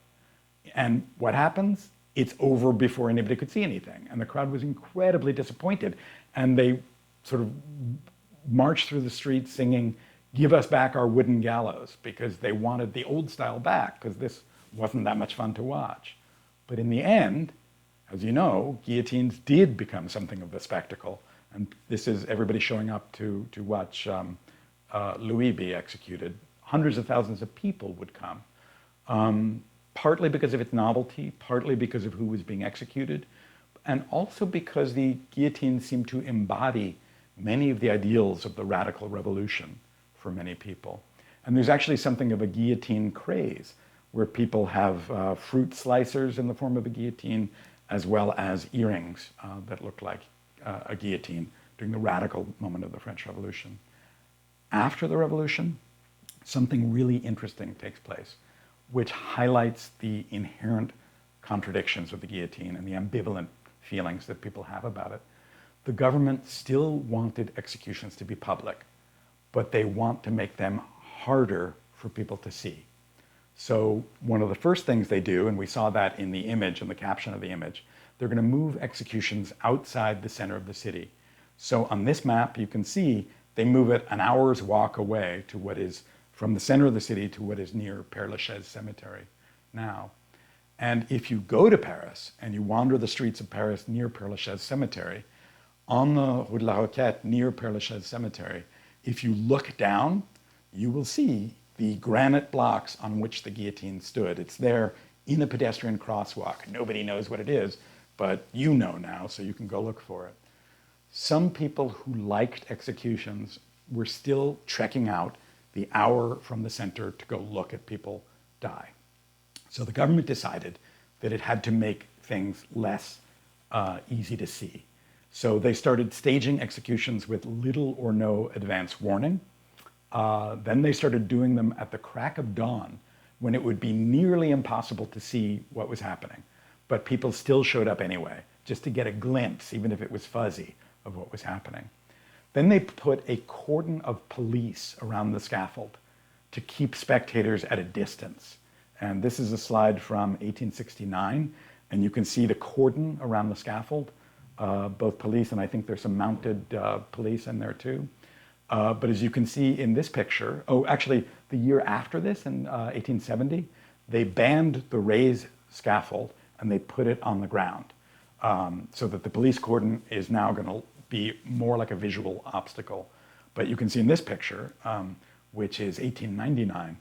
and what happens? It's over before anybody could see anything. And the crowd was incredibly disappointed, and they sort of marched through the streets singing, "Give us back our wooden gallows," because they wanted the old style back, because this wasn't that much fun to watch. But in the end, as you know, guillotines did become something of a spectacle. And this is everybody showing up to watch Louis be executed. Hundreds of thousands of people would come, partly because of its novelty, partly because of who was being executed, and also because the guillotine seemed to embody many of the ideals of the radical revolution for many people. And there's actually something of a guillotine craze, where people have fruit slicers in the form of a guillotine, as well as earrings that look like a guillotine during the radical moment of the French Revolution. After the revolution, something really interesting takes place, which highlights the inherent contradictions of the guillotine and the ambivalent feelings that people have about it. The government still wanted executions to be public, but they want to make them harder for people to see. So one of the first things they do, and we saw that in the image, in the caption of the image, they're going to move executions outside the center of the city. So on this map, you can see they move it an hour's walk away to what is from the center of the city to what is near Père Lachaise Cemetery now. And if you go to Paris and you wander the streets of Paris near Père Lachaise Cemetery, on the Rue de la Roquette near Père Lachaise Cemetery, if you look down, you will see the granite blocks on which the guillotine stood. It's there in a pedestrian crosswalk. Nobody knows what it is, but you know now, so you can go look for it. Some people who liked executions were still trekking out the hour from the center to go look at people die. So the government decided that it had to make things less easy to see. So they started staging executions with little or no advance warning. Then they started doing them at the crack of dawn, when it would be nearly impossible to see what was happening. But people still showed up anyway, just to get a glimpse, even if it was fuzzy, of what was happening. Then they put a cordon of police around the scaffold to keep spectators at a distance. And this is a slide from 1869, and you can see the cordon around the scaffold, both police, and I think there's some mounted police in there too. But as you can see in this picture, actually the year after this, in 1870, they banned the raised scaffold and they put it on the ground, so that the police cordon is now going to be more like a visual obstacle. But you can see in this picture, which is 1899,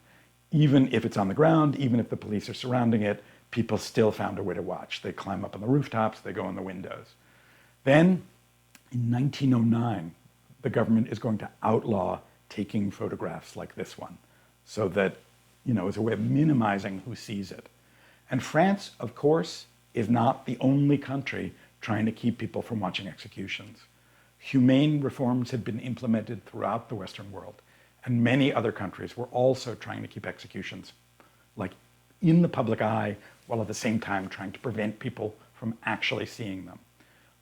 even if it's on the ground, even if the police are surrounding it, people still found a way to watch. They climb up on the rooftops, they go in the windows. Then In 1909, the government is going to outlaw taking photographs like this one, so that, as a way of minimizing who sees it. And France, of course, is not the only country trying to keep people from watching executions. Humane reforms had been implemented throughout the Western world, and many other countries were also trying to keep executions in the public eye, while at the same time trying to prevent people from actually seeing them.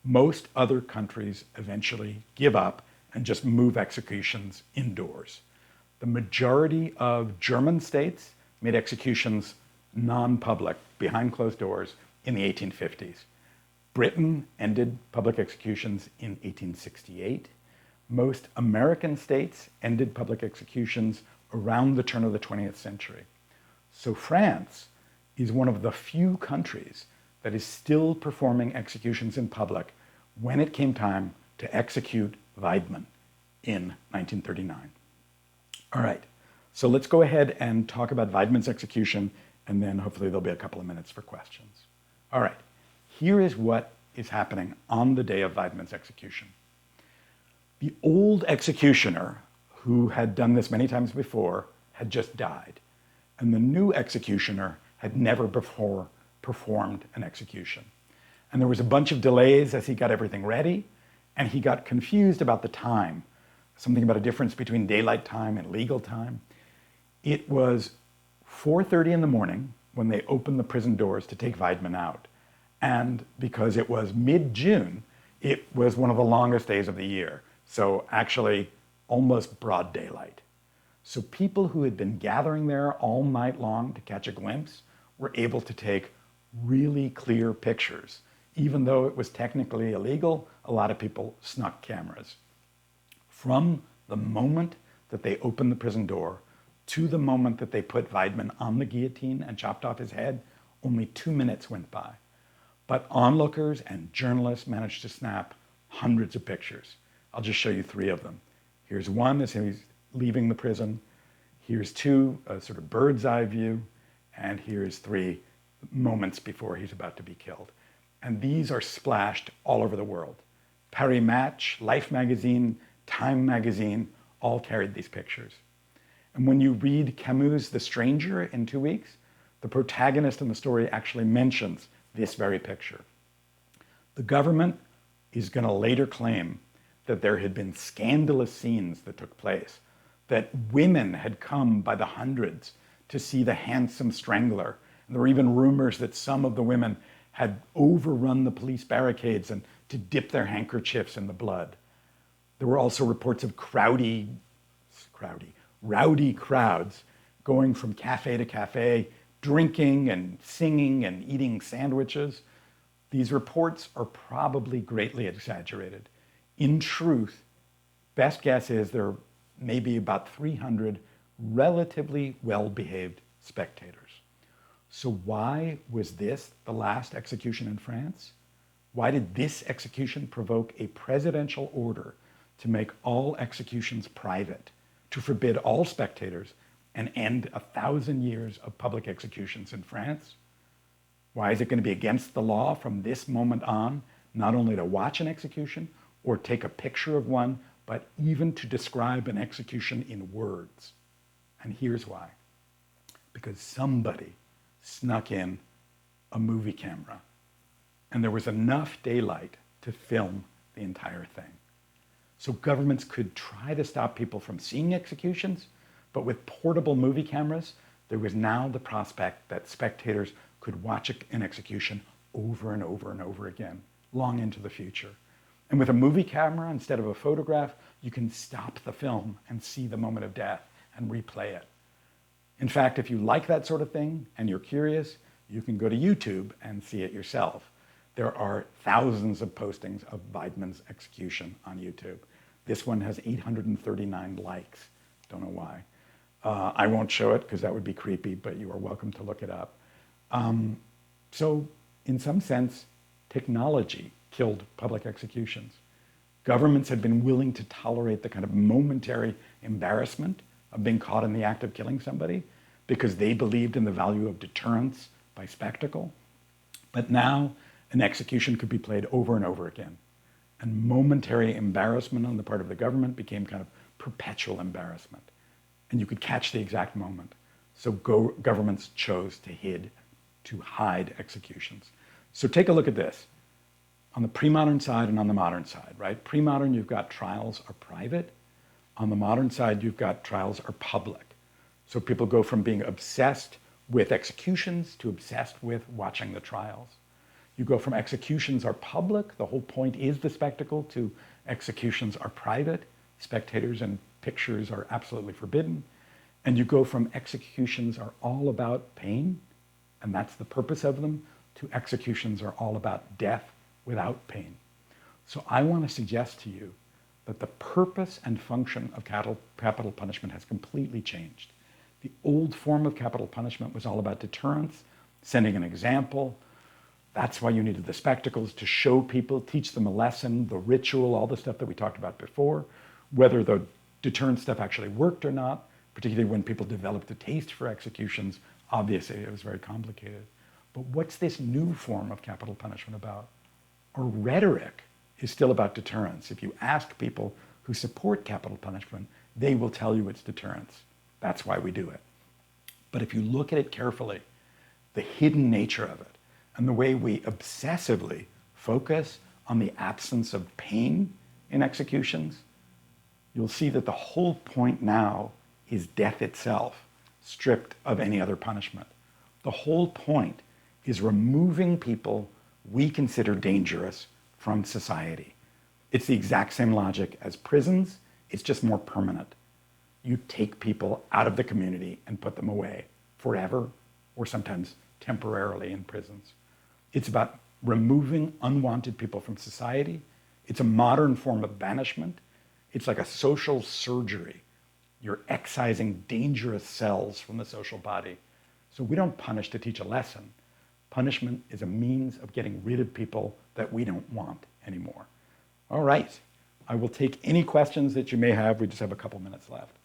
Most other countries eventually give up and just move executions indoors. The majority of German states made executions non-public, behind closed doors, in the 1850s. Britain ended public executions in 1868. Most American states ended public executions around the turn of the 20th century. So France is one of the few countries that is still performing executions in public when it came time to execute Weidmann in 1939. All right, so let's go ahead and talk about Weidmann's execution, and then hopefully there'll be a couple of minutes for questions. All right, here is what is happening on the day of Weidmann's execution. The old executioner, who had done this many times before, had just died, and the new executioner had never before performed an execution. And there was a bunch of delays as he got everything ready, and he got confused about the time, something about a difference between daylight time and legal time. It was 4:30 in the morning when they opened the prison doors to take Weidmann out. And because it was mid-June, it was one of the longest days of the year. So actually almost broad daylight. So people who had been gathering there all night long to catch a glimpse were able to take really clear pictures. Even though it was technically illegal, a lot of people snuck cameras. From the moment that they opened the prison door to the moment that they put Weidmann on the guillotine and chopped off his head, only 2 minutes went by. But onlookers and journalists managed to snap hundreds of pictures. I'll just show you 3 of them. Here's one as he's leaving the prison. Here's 2, a sort of bird's eye view. And here's 3 moments before he's about to be killed. And these are splashed all over the world. Paris Match, Life magazine, Time magazine, all carried these pictures. And when you read Camus' The Stranger in 2 weeks, the protagonist in the story actually mentions this very picture. The government is going to later claim that there had been scandalous scenes that took place, that women had come by the hundreds to see the handsome strangler. And there were even rumors that some of the women had overrun the police barricades and to dip their handkerchiefs in the blood. There were also reports of rowdy crowds going from cafe to cafe, drinking and singing and eating sandwiches. These reports are probably greatly exaggerated. In truth, best guess is there may be about 300 relatively well-behaved spectators. So why was this the last execution in France? Why did this execution provoke a presidential order to make all executions private, to forbid all spectators, and end 1,000 years of public executions in France? Why is it going to be against the law from this moment on, not only to watch an execution or take a picture of one, but even to describe an execution in words? And here's why. Because somebody snuck in a movie camera, and there was enough daylight to film the entire thing. So governments could try to stop people from seeing executions, but with portable movie cameras, there was now the prospect that spectators could watch an execution over and over and over again, long into the future. And with a movie camera instead of a photograph, you can stop the film and see the moment of death and replay it. In fact, if you like that sort of thing and you're curious, you can go to YouTube and see it yourself. There are thousands of postings of Weidmann's execution on YouTube. This one has 839 likes. Don't know why. I won't show it because that would be creepy, but you are welcome to look it up. So in some sense, technology killed public executions. Governments had been willing to tolerate the kind of momentary embarrassment of being caught in the act of killing somebody because they believed in the value of deterrence by spectacle. But now an execution could be played over and over again. And momentary embarrassment on the part of the government became kind of perpetual embarrassment. And you could catch the exact moment. So governments chose to hide executions. So take a look at this. On the pre-modern side and on the modern side, right? Pre-modern, you've got trials are private. On the modern side, you've got trials are public. So people go from being obsessed with executions to obsessed with watching the trials. You go from executions are public, the whole point is the spectacle, to executions are private, spectators and pictures are absolutely forbidden. And you go from executions are all about pain, and that's the purpose of them, to executions are all about death without pain. So I want to suggest to you that the purpose and function of capital punishment has completely changed. The old form of capital punishment was all about deterrence, sending an example. That's why you needed the spectacles, to show people, teach them a lesson, the ritual, all the stuff that we talked about before. Whether the deterrence stuff actually worked or not, particularly when people developed a taste for executions, obviously it was very complicated. But what's this new form of capital punishment about? Our rhetoric is still about deterrence. If you ask people who support capital punishment, they will tell you it's deterrence. That's why we do it. But if you look at it carefully, the hidden nature of it, and the way we obsessively focus on the absence of pain in executions, you'll see that the whole point now is death itself, stripped of any other punishment. The whole point is removing people we consider dangerous from society. It's the exact same logic as prisons, it's just more permanent. You take people out of the community and put them away forever, or sometimes temporarily in prisons. It's about removing unwanted people from society. It's a modern form of banishment. It's like a social surgery. You're excising dangerous cells from the social body. So we don't punish to teach a lesson. Punishment is a means of getting rid of people that we don't want anymore. All right, I will take any questions that you may have. We just have a couple minutes left.